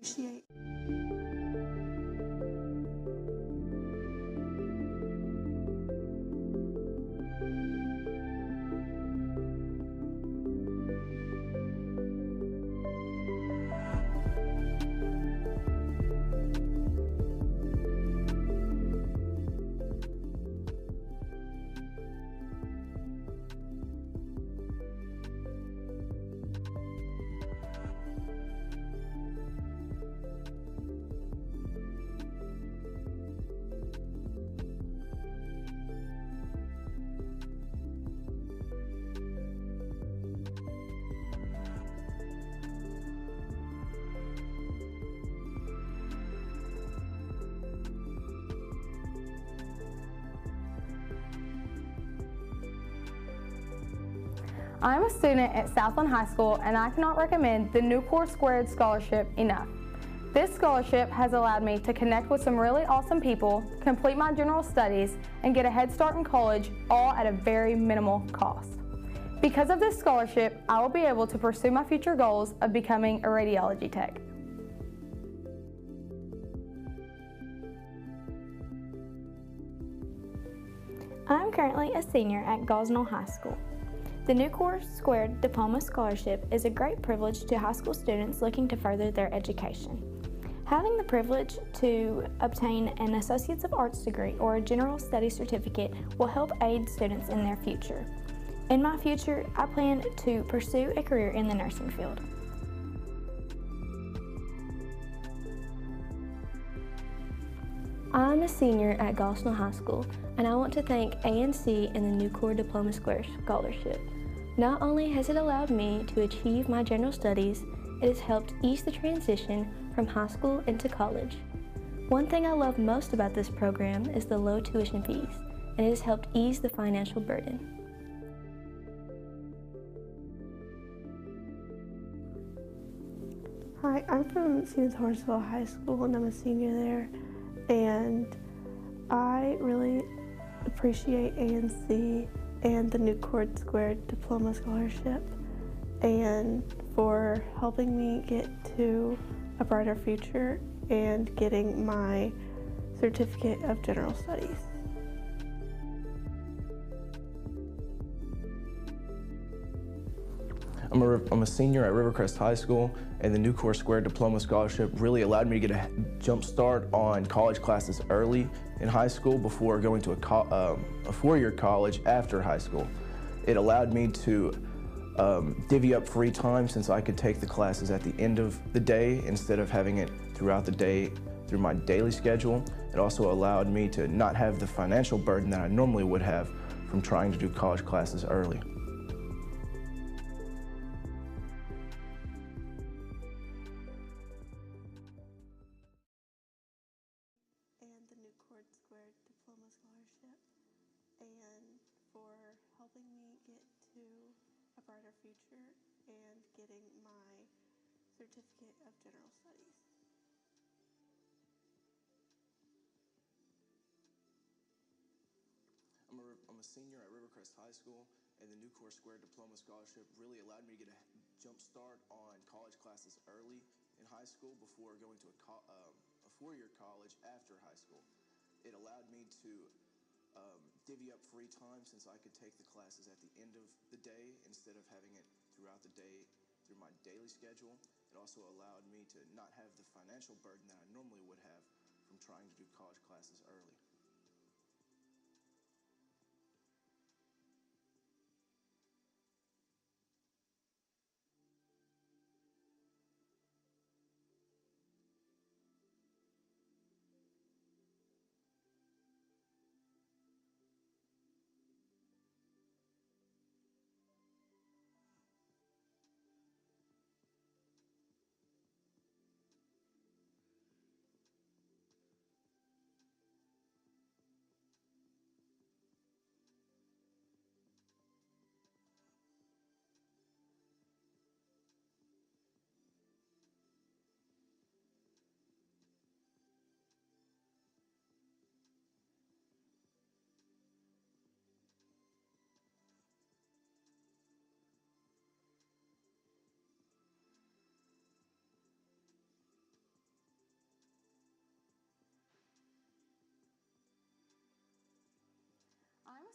appreciate. I'm a student at Southland High School, and I cannot recommend the Nucor Scholarship enough. This scholarship has allowed me to connect with some really awesome people, complete my general studies, and get a head start in college, all at a very minimal cost. Because of this scholarship, I will be able to pursue my future goals of becoming a radiology tech. I'm currently a senior at Gosnell High School. The Nucor Diploma Scholarship is a great privilege to high school students looking to further their education. Having the privilege to obtain an Associates of Arts degree or a General Studies certificate will help aid students in their future. In my future, I plan to pursue a career in the nursing field. I'm a senior at Gosnell High School, and I want to thank ANC and the Nucor Diploma² Scholarship. Not only has it allowed me to achieve my general studies, it has helped ease the transition from high school into college. One thing I love most about this program is the low tuition fees, and it has helped ease the financial burden. Hi, I'm from Horseville High School, and I'm a senior there, and I really appreciate ANC and the Nucor Diploma Scholarship, and for helping me get to a brighter future and getting my certificate of general studies. I'm a senior at Rivercrest High School, and the Nucor Diploma Scholarship really allowed me to get a jump start on college classes early in high school before going to a four-year college after high school. It allowed me to divvy up free time, since I could take the classes at the end of the day instead of having it throughout the day through my daily schedule. It also allowed me to not have the financial burden that I normally would have from trying to do college classes early. And the Nucor Diploma Scholarship, and for helping me get to a brighter future and getting my certificate of general studies. I'm a senior at Rivercrest High School, and the Nucor Diploma Scholarship really allowed me to get a jump start on college classes early in high school before going to a four-year college after high school. It allowed me to divvy up free time, since I could take the classes at the end of the day instead of having it throughout the day through my daily schedule. It also allowed me to not have the financial burden that I normally would have from trying to do college classes early.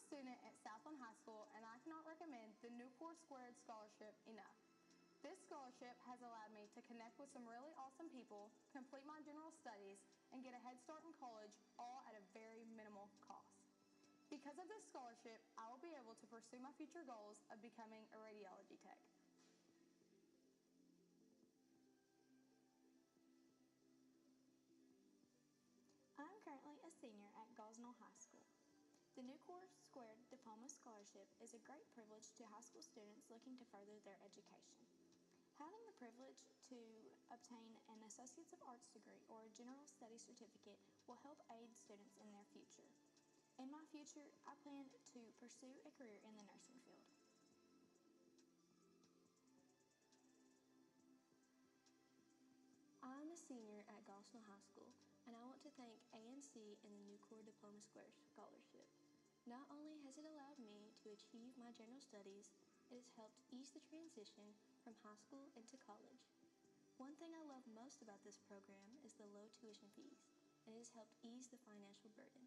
student at Southland High School, and I cannot recommend the Nucor Scholarship enough. This scholarship has allowed me to connect with some really awesome people, complete my general studies, and get a head start in college, all at a very minimal cost. Because of this scholarship, I will be able to pursue my future goals of becoming a radiology tech. I'm currently a senior at Gosnell High School. The Nucor Diploma Scholarship is a great privilege to high school students looking to further their education. Having the privilege to obtain an Associates of Arts degree or a General Studies certificate will help aid students in their future. In my future, I plan to pursue a career in the nursing field. I'm a senior at Gosnell High School, and I want to thank ANC and the Nucor Diploma² Scholarship. Not only has it allowed me to achieve my general studies, it has helped ease the transition from high school into college. One thing I love most about this program is the low tuition fees, and it has helped ease the financial burden.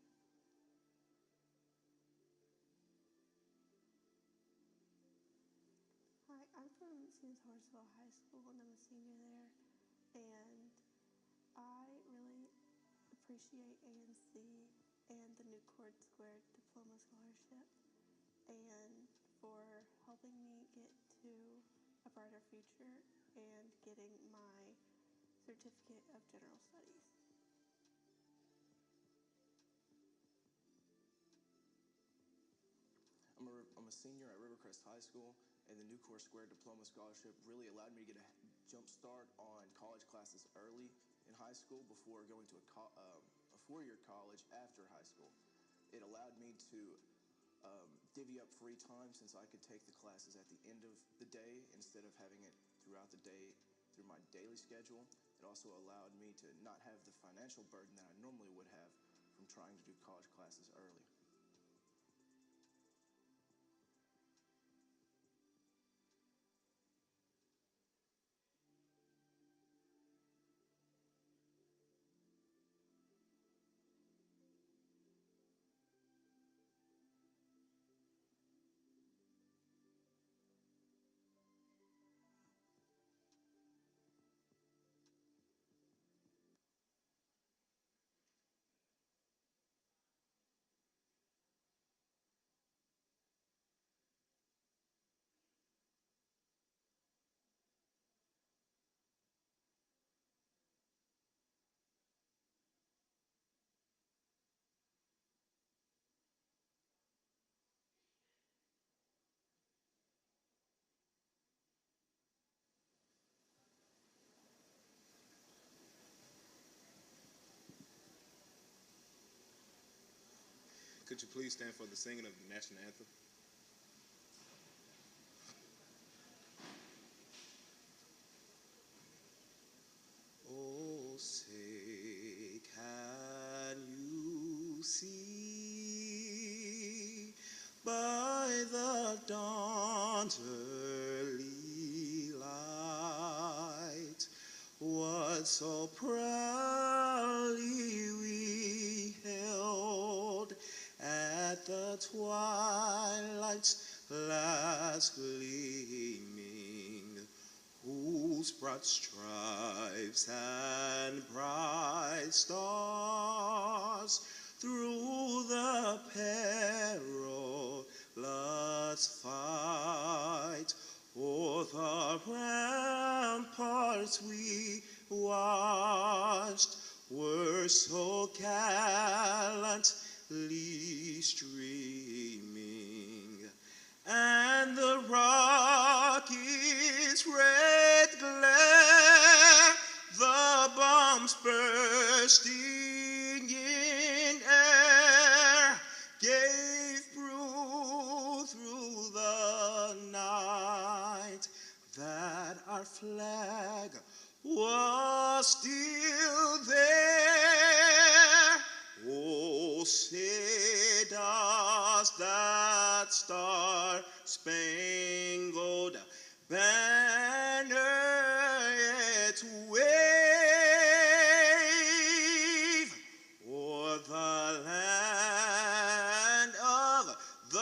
Hi, I'm from Horseville High School and I'm a senior there, and I really appreciate ANC and the Nucor Diploma Scholarship and for helping me get to a brighter future and getting my certificate of general studies. I'm a senior at Rivercrest High School, and the Nucor Diploma Scholarship really allowed me to get a jump start on college classes early in high school before going to a four-year college after high school. It allowed me to divvy up free time since I could take the classes at the end of the day instead of having it throughout the day through my daily schedule. It also allowed me to not have the financial burden that I normally would have from trying to do college classes early. Could you please stand for the singing of the national anthem? Oh, say, can you see by the dawn's early light what so proudly we held at the twilight's last gleaming, whose broad stripes and bright stars through the perilous fight o'er the ramparts we watched were so gallantly streaming, and the rocket's red glare, the bombs bursting in air, gave proof through the night that our flag was still there. Oh, say does that star-spangled banner yet wave o'er the land of the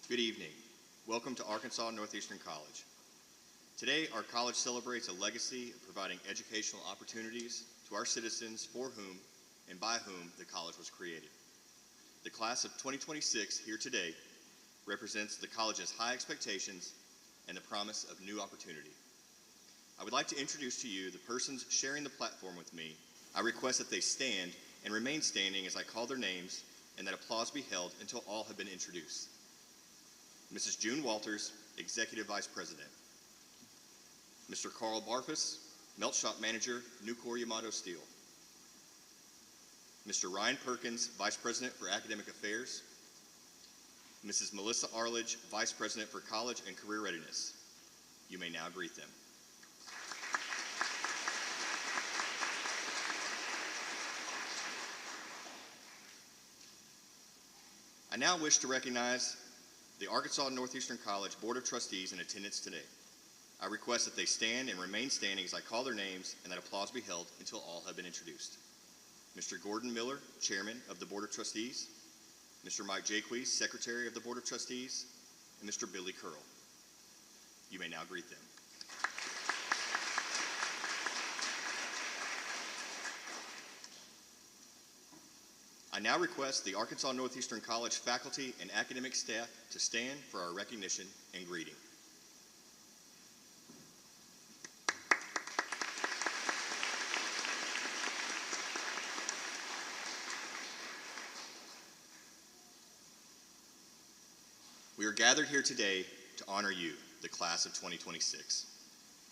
Good evening. Welcome to Arkansas Northeastern College. Today, our college celebrates a legacy of providing educational opportunities to our citizens for whom and by whom the college was created. The class of 2026 here today represents the college's high expectations and the promise of new opportunity. I would like to introduce to you the persons sharing the platform with me. I request that they stand and remain standing as I call their names and that applause be held until all have been introduced. Mrs. June Walters, Executive Vice President. Mr. Carl Barfus, Melt Shop Manager, Nucor Yamato Steel. Mr. Ryan Perkins, Vice President for Academic Affairs. Mrs. Melissa Arledge, Vice President for College and Career Readiness. You may now greet them. I now wish to recognize the Arkansas Northeastern College Board of Trustees in attendance today. I request that they stand and remain standing as I call their names and that applause be held until all have been introduced. Mr. Gordon Miller, Chairman of the Board of Trustees, Mr. Mike Jaques, Secretary of the Board of Trustees, and Mr. Billy Curl. You may now greet them. I now request the Arkansas Northeastern College faculty and academic staff to stand for our recognition and greeting. We are gathered here today to honor you, the class of 2026.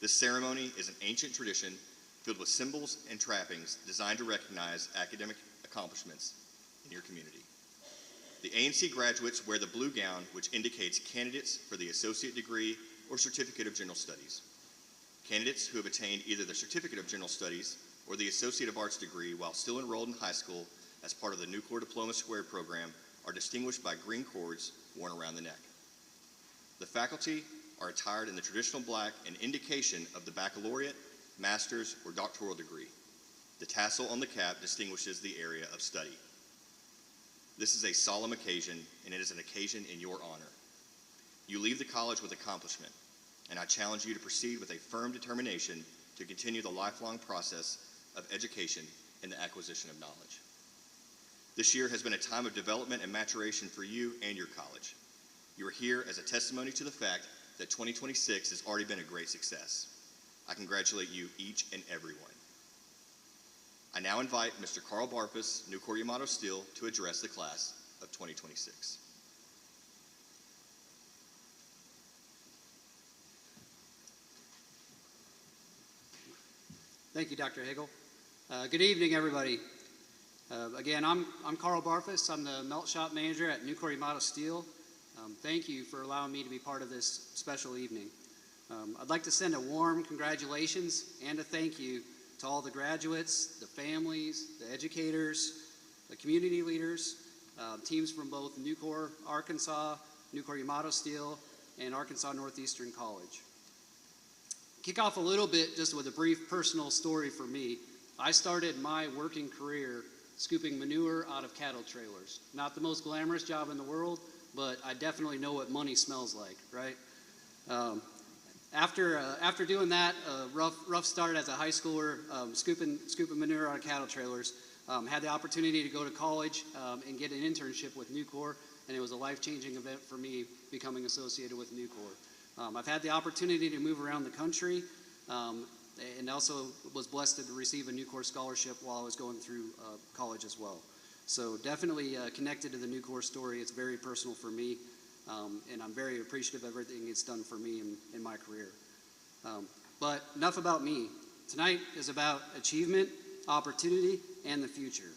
This ceremony is an ancient tradition filled with symbols and trappings designed to recognize academic accomplishments in your community. The A&C graduates wear the blue gown, which indicates candidates for the associate degree or certificate of general studies. Candidates who have attained either the certificate of general studies or the associate of arts degree while still enrolled in high school as part of the Nucor Diploma² Program are distinguished by green cords worn around the neck. The faculty are attired in the traditional black, an indication of the baccalaureate, master's, or doctoral degree. The tassel on the cap distinguishes the area of study. This is a solemn occasion, and it is an occasion in your honor. You leave the college with accomplishment, and I challenge you to proceed with a firm determination to continue the lifelong process of education and the acquisition of knowledge. This year has been a time of development and maturation for you and your college. You are here as a testimony to the fact that 2026 has already been a great success. I congratulate you, each and every one. I now invite Mr. Carl Barfus, Nucor Yamato Steel, to address the class of 2026. Thank you, Dr. Hagel. Good evening, everybody. Again, I'm Carl Barfus. I'm the Melt Shop Manager at Nucor Yamato Steel. Thank you for allowing me to be part of this special evening. I'd like to send a warm congratulations and a thank you to all the graduates, the families, the educators, the community leaders, teams from both Nucor, Arkansas, Nucor Yamato Steel, and Arkansas Northeastern College. Kick off a little bit just with a brief personal story for me. I started my working career scooping manure out of cattle trailers. Not the most glamorous job in the world, but I definitely know what money smells like, right? After doing that, rough start as a high schooler, scooping manure out of cattle trailers, had the opportunity to go to college and get an internship with Nucor, and it was a life-changing event for me becoming associated with Nucor. I've had the opportunity to move around the country, and also was blessed to receive a Nucor scholarship while I was going through college as well. So definitely connected to the Nucor story. It's very personal for me, and I'm very appreciative of everything it's done for me in my career. But enough about me. Tonight is about achievement, opportunity, and the future.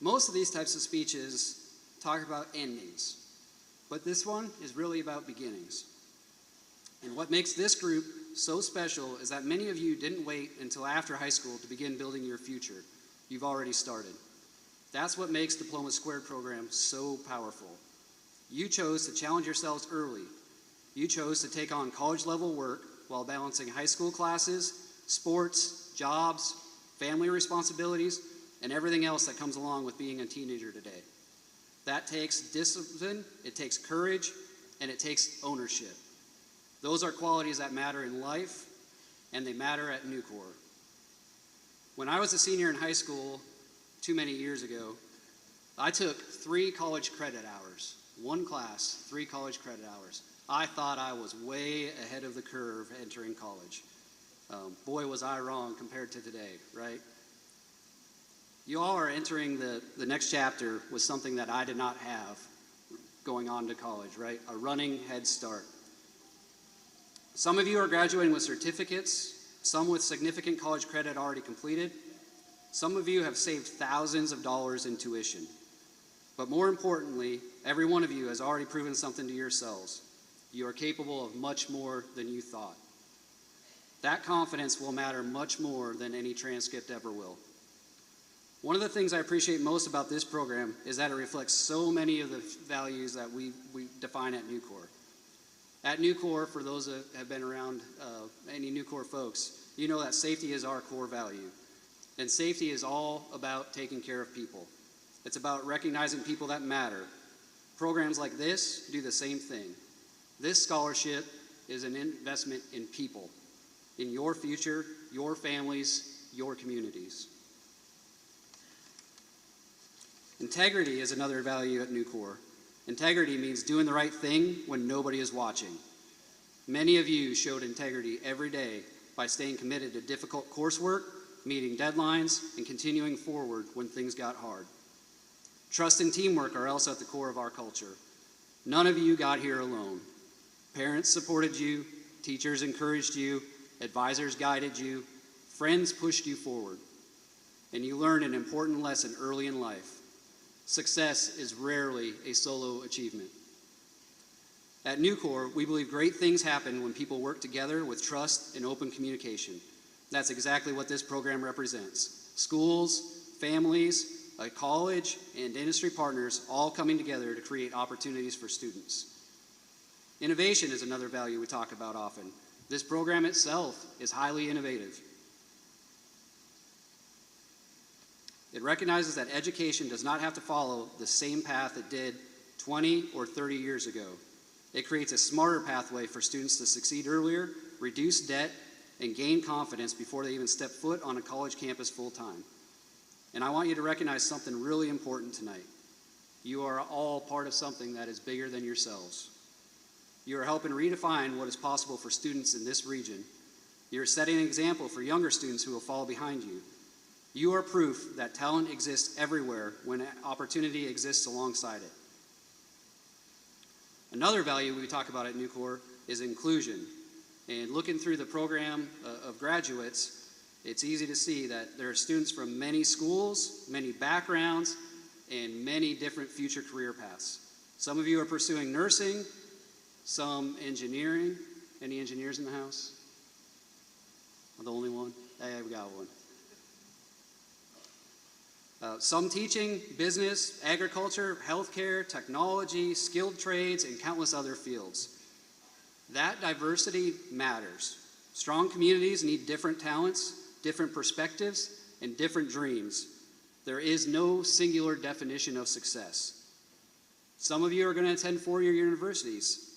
Most of these types of speeches talk about endings, but this one is really about beginnings. And what makes this group so special is that many of you didn't wait until after high school to begin building your future. You've already started. That's what makes Diploma² Program so powerful. You chose to challenge yourselves early. You chose to take on college-level work while balancing high school classes, sports, jobs, family responsibilities, and everything else that comes along with being a teenager today. That takes discipline, it takes courage, and it takes ownership. Those are qualities that matter in life, and they matter at Nucor. When I was a senior in high school, too many years ago, I took 3 college credit hours. One class, 3 college credit hours. I thought I was way ahead of the curve entering college. Boy, was I wrong compared to today, right? You all are entering the next chapter with something that I did not have going on to college, right? A running head start. Some of you are graduating with certificates, some with significant college credit already completed. Some of you have saved thousands of dollars in tuition. But more importantly, every one of you has already proven something to yourselves. You are capable of much more than you thought. That confidence will matter much more than any transcript ever will. One of the things I appreciate most about this program is that it reflects so many of the values that we define at Nucor. At Nucor, for those that have been around, any Nucor folks, you know that safety is our core value. And safety is all about taking care of people. It's about recognizing people that matter. Programs like this do the same thing. This scholarship is an investment in people, in your future, your families, your communities. Integrity is another value at Nucor. Integrity means doing the right thing when nobody is watching. Many of you showed integrity every day by staying committed to difficult coursework, meeting deadlines, and continuing forward when things got hard. Trust and teamwork are also at the core of our culture. None of you got here alone. Parents supported you, teachers encouraged you, advisors guided you, friends pushed you forward, and you learned an important lesson early in life. Success is rarely a solo achievement. At Nucor, we believe great things happen when people work together with trust and open communication. That's exactly what this program represents. Schools, families, a college, and industry partners all coming together to create opportunities for students. Innovation is another value we talk about often. This program itself is highly innovative. It recognizes that education does not have to follow the same path it did 20 or 30 years ago. It creates a smarter pathway for students to succeed earlier, reduce debt, and gain confidence before they even step foot on a college campus full-time. And I want you to recognize something really important tonight. You are all part of something that is bigger than yourselves. You are helping redefine what is possible for students in this region. You are setting an example for younger students who will follow behind you. You are proof that talent exists everywhere when opportunity exists alongside it. Another value we talk about at Nucor is inclusion. And looking through the program of graduates, it's easy to see that there are students from many schools, many backgrounds, and many different future career paths. Some of you are pursuing nursing, some engineering. Any engineers in the house? I'm the only one? Hey, we got one. Some teaching, business, agriculture, healthcare, technology, skilled trades, and countless other fields. That diversity matters. Strong communities need different talents, different perspectives, and different dreams. There is no singular definition of success. Some of you are going to attend four-year universities.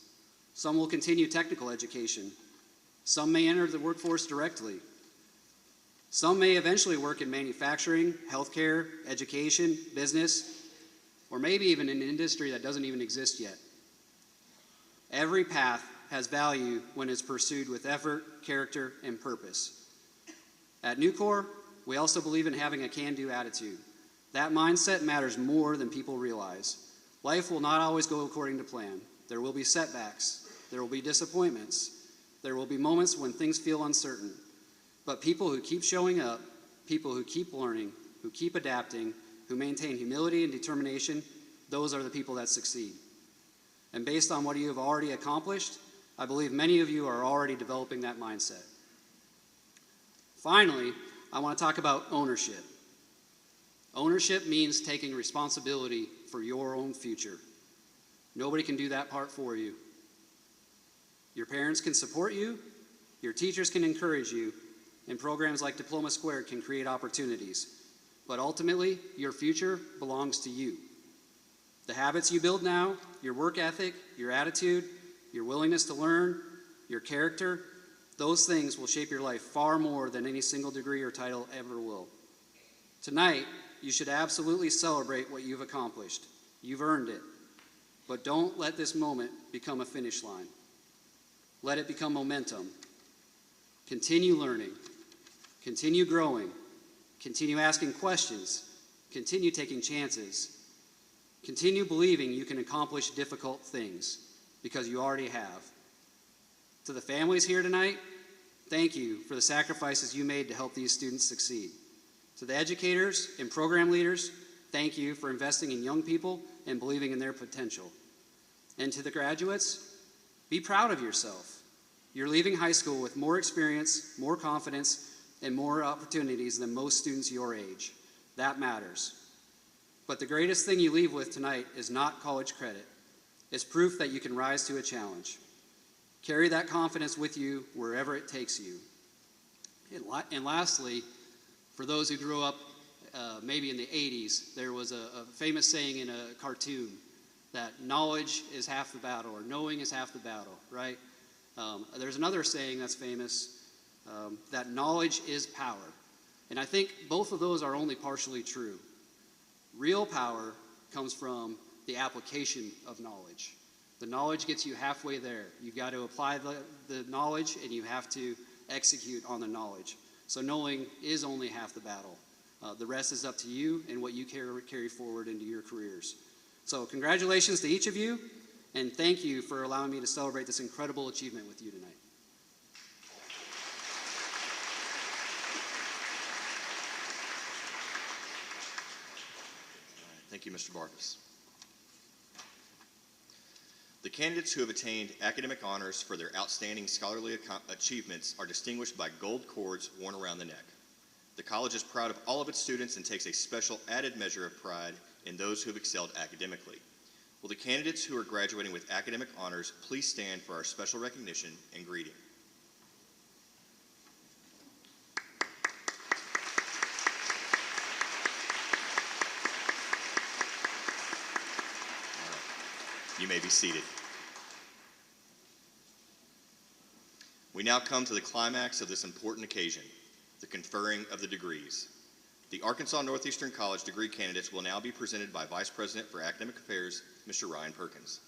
Some will continue technical education. Some may enter the workforce directly. Some may eventually work in manufacturing, healthcare, education, business, or maybe even in an industry that doesn't even exist yet. Every path has value when it's pursued with effort, character, and purpose. At Nucor, we also believe in having a can-do attitude. That mindset matters more than people realize. Life will not always go according to plan. There will be setbacks. There will be disappointments. There will be moments when things feel uncertain. But people who keep showing up, people who keep learning, who keep adapting, who maintain humility and determination, those are the people that succeed. And based on what you have already accomplished, I believe many of you are already developing that mindset. Finally, I want to talk about ownership. Ownership means taking responsibility for your own future. Nobody can do that part for you. Your parents can support you, your teachers can encourage you, and programs like Diploma² can create opportunities. But ultimately, your future belongs to you. The habits you build now, your work ethic, your attitude, your willingness to learn, your character, those things will shape your life far more than any single degree or title ever will. Tonight, you should absolutely celebrate what you've accomplished. You've earned it. But don't let this moment become a finish line. Let it become momentum. Continue learning. Continue growing. Continue asking questions. Continue taking chances. Continue believing you can accomplish difficult things, because you already have. To the families here tonight, thank you for the sacrifices you made to help these students succeed. To the educators and program leaders, thank you for investing in young people and believing in their potential. And to the graduates, be proud of yourself. You're leaving high school with more experience, more confidence, and more opportunities than most students your age. That matters. But the greatest thing you leave with tonight is not college credit. It's proof that you can rise to a challenge. Carry that confidence with you wherever it takes you. And lastly, for those who grew up maybe in the 80s, there was a famous saying in a cartoon that knowledge is half the battle, or knowing is half the battle, right? There's another saying that's famous, that knowledge is power. And I think both of those are only partially true. Real power comes from the application of knowledge. The knowledge gets you halfway there. You've got to apply the knowledge, and you have to execute on the knowledge. So knowing is only half the battle. The rest is up to you and what you carry forward into your careers. So congratulations to each of you, and thank you for allowing me to celebrate this incredible achievement with you tonight. Thank you, Mr. Vargas. The candidates who have attained academic honors for their outstanding scholarly achievements are distinguished by gold cords worn around the neck. The college is proud of all of its students and takes a special added measure of pride in those who have excelled academically. Will the candidates who are graduating with academic honors please stand for our special recognition and greeting? You may be seated. We now come to the climax of this important occasion, the conferring of the degrees. The Arkansas Northeastern College degree candidates will now be presented by Vice President for Academic Affairs, Mr. Ryan Perkins.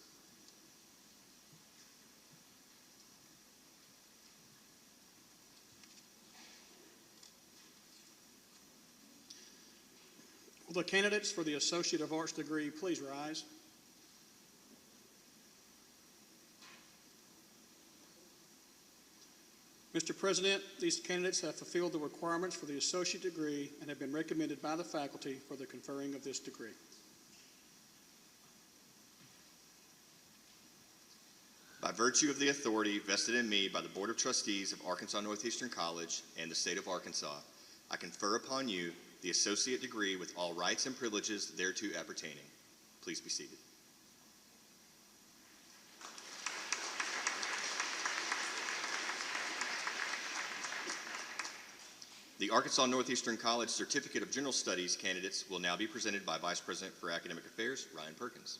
Will the candidates for the Associate of Arts degree please rise? Mr. President, these candidates have fulfilled the requirements for the associate degree and have been recommended by the faculty for the conferring of this degree. By virtue of the authority vested in me by the Board of Trustees of Arkansas Northeastern College and the state of Arkansas, I confer upon you the associate degree with all rights and privileges thereto appertaining. Please be seated. The Arkansas Northeastern College Certificate of General Studies candidates will now be presented by Vice President for Academic Affairs, Ryan Perkins.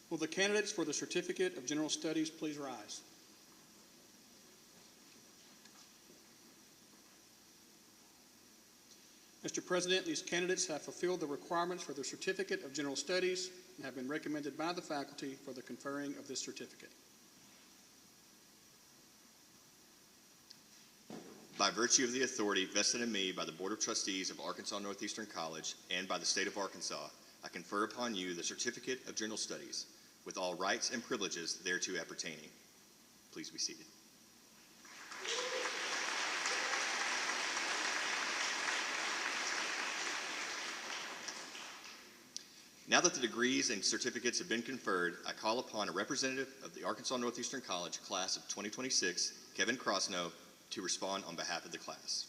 Will the candidates for the Certificate of General Studies please rise? Mr. President, these candidates have fulfilled the requirements for the Certificate of General Studies and have been recommended by the faculty for the conferring of this certificate. By virtue of the authority vested in me by the Board of Trustees of Arkansas Northeastern College and by the state of Arkansas, I confer upon you the Certificate of General Studies with all rights and privileges thereto appertaining. Please be seated. Now that the degrees and certificates have been conferred, I call upon a representative of the Arkansas Northeastern College class of 2026, Kevin Crosno, to respond on behalf of the class.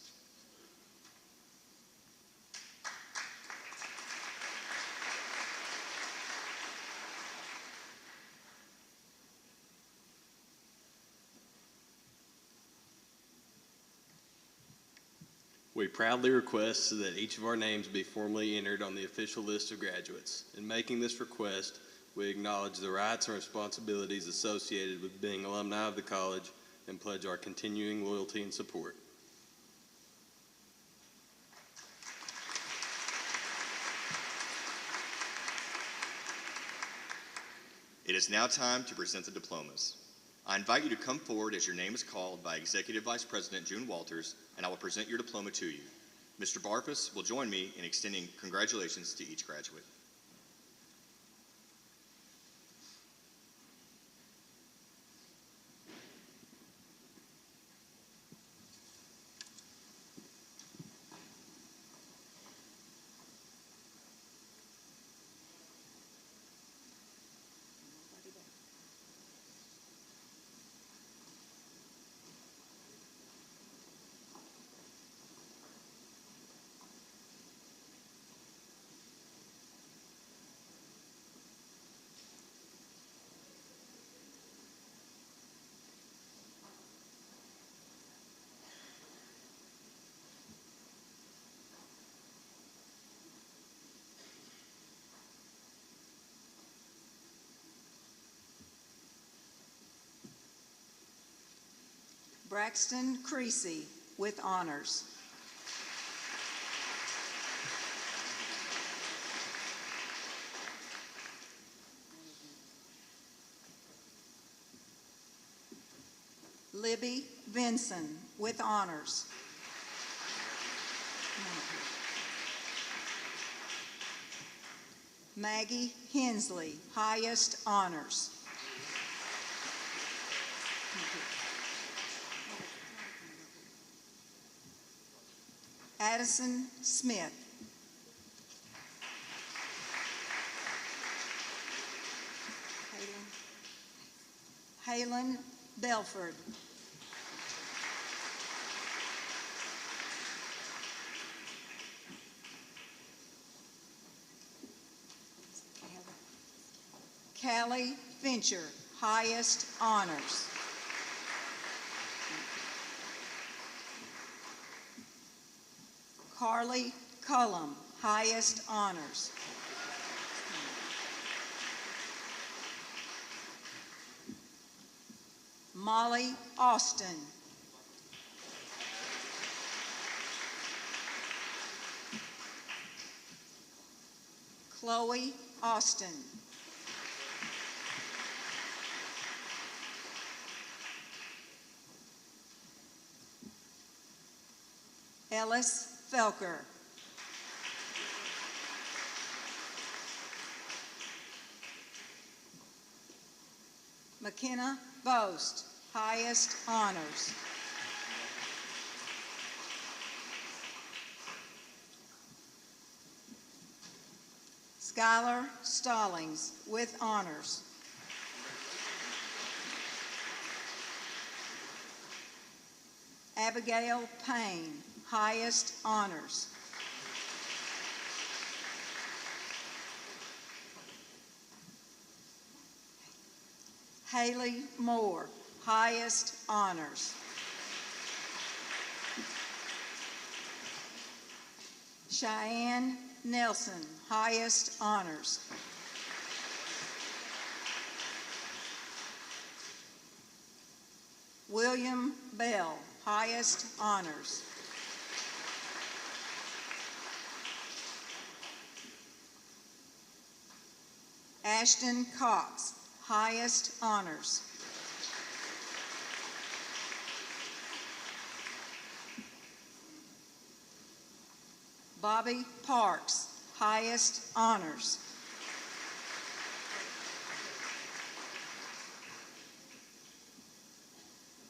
We proudly request so that each of our names be formally entered on the official list of graduates. In making this request, we acknowledge the rights and responsibilities associated with being alumni of the college and pledge our continuing loyalty and support. It is now time to present the diplomas. I invite you to come forward as your name is called by Executive Vice President June Walters, and I will present your diploma to you. Mr. Barfus will join me in extending congratulations to each graduate. Braxton Creasy with honors. Libby Vinson with honors. Maggie Hensley, highest honors. Addison Smith. Halen Belford. Callie Fincher, highest honors. Carly Cullum, highest honors. Molly Austin. Chloe Austin. Ellis Felker. McKenna Boast, highest honors. Skylar Stallings with honors. Abigail Payne, highest honors. Haley Moore, highest honors. Cheyenne Nelson, highest honors. William Bell, highest honors. Ashton Cox, highest honors. Bobby Parks, highest honors.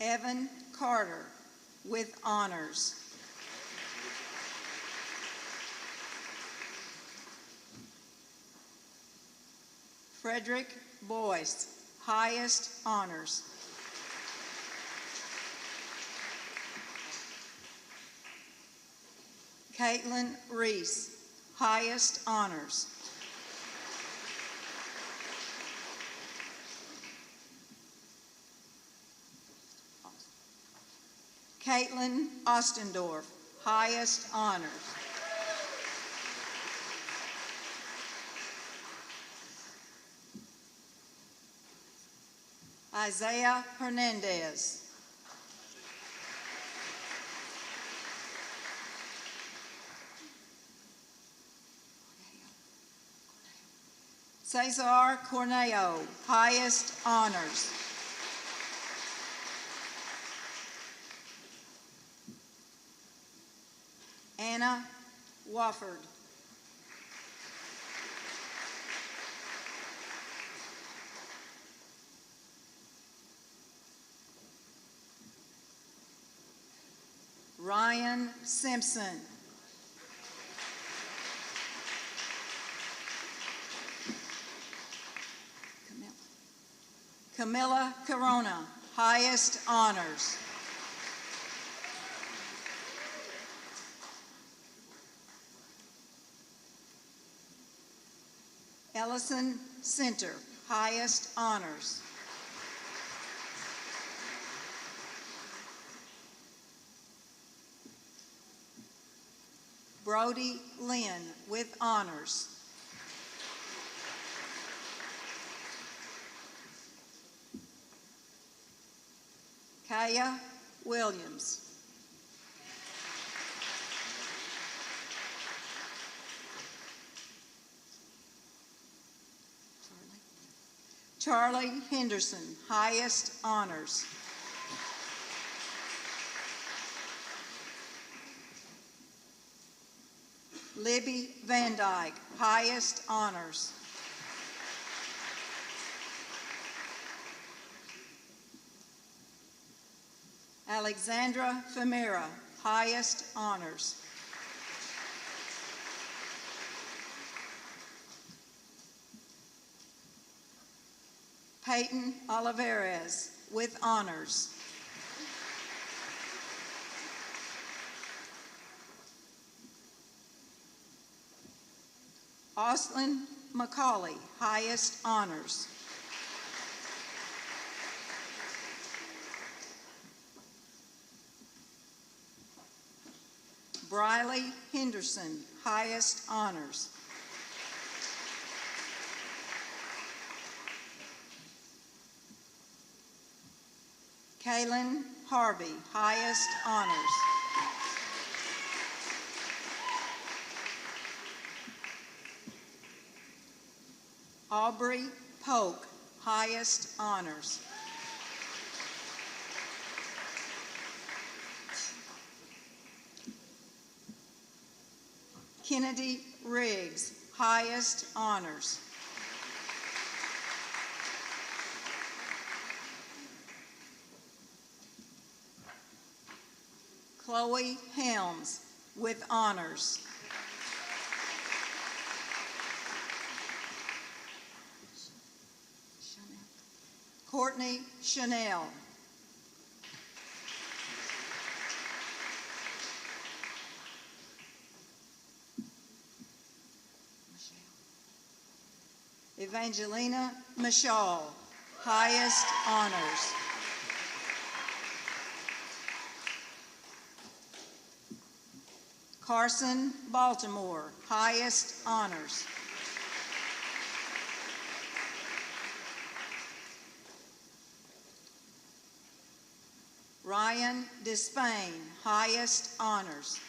Evan Carter with honors. Frederick Boyce, highest honors. Caitlin Reese, highest honors. Caitlin Ostendorf, highest honors. Isaiah Hernandez. Cesar Corneo, highest honors. Anna Wofford. Ryan Simpson. Camilla Corona, highest honors. Ellison Center, highest honors. Brody Lynn with honors. Kaya Williams. Charlie Henderson, highest honors. Libby Van Dyke, highest honors. Alexandra Famera, highest honors. Peyton Olivares with honors. Austin McCauley, highest honors. Briley Henderson, highest honors. Kaylin Harvey, highest honors. Aubrey Polk, highest honors. Kennedy Riggs, highest honors. Chloe Helms with honors. Courtney Chanel. Evangelina Mashal, highest honors. Carson Baltimore, highest honors. Ryan Despain, highest honors.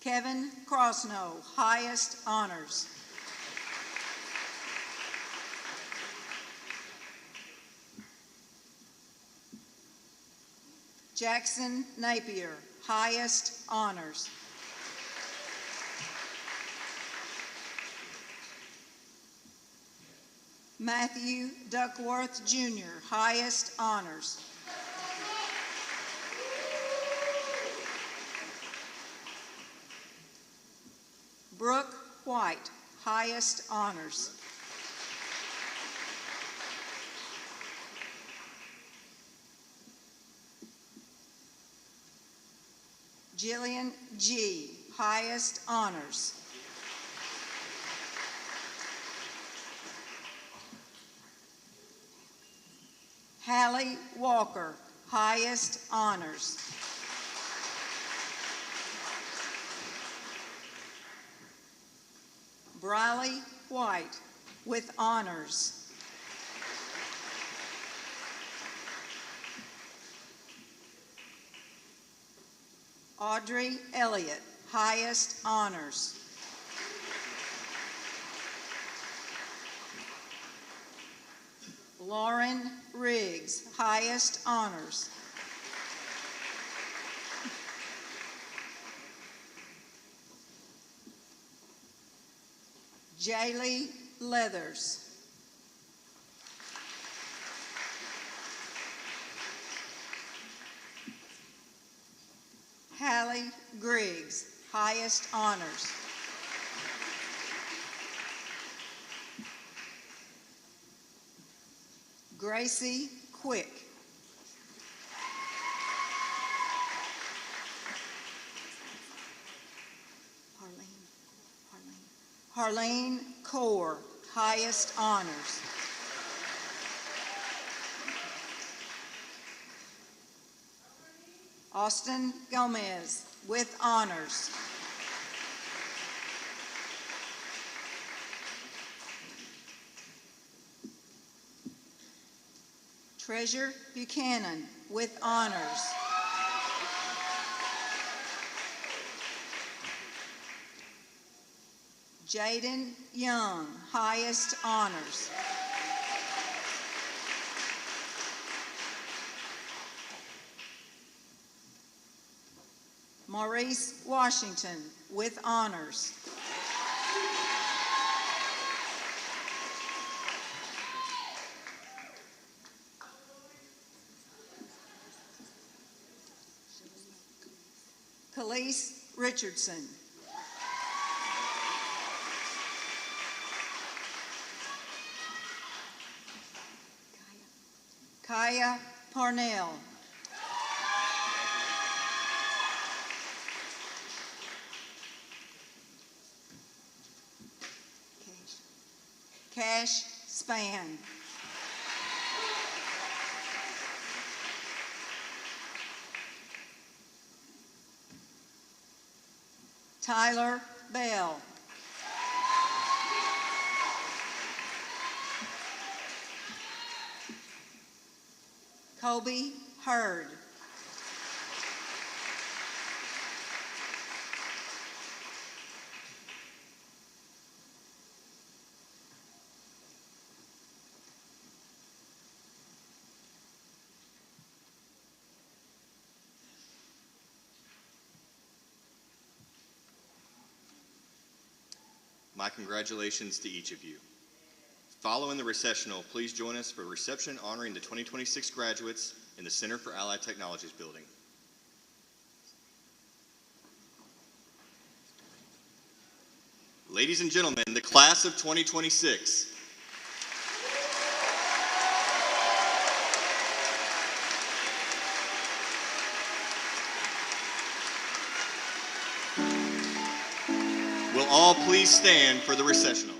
Kevin Crossnow, highest honors. Jackson Napier, highest honors. Matthew Duckworth Jr., highest honors. Brooke White, highest honors. Jillian G., highest honors. Hallie Walker, highest honors. Briley White with honors. Audrey Elliott, highest honors. Lauren Riggs, highest honors. Jaylee Leathers. Hallie Griggs, highest honors. Gracie Quick. Harlene Kaur, highest honors. Austin Gomez with honors. Treasure Buchanan with honors. Jaden Young, highest honors. Maurice Washington with honors. Khalees Richardson. Kaya Parnell. Cash Span. Tyler Bell. Kobe Hurd. My congratulations to each of you. Following the recessional, please join us for a reception honoring the 2026 graduates in the Center for Allied Technologies building. Ladies and gentlemen, the class of 2026. Will all please stand for the recessional?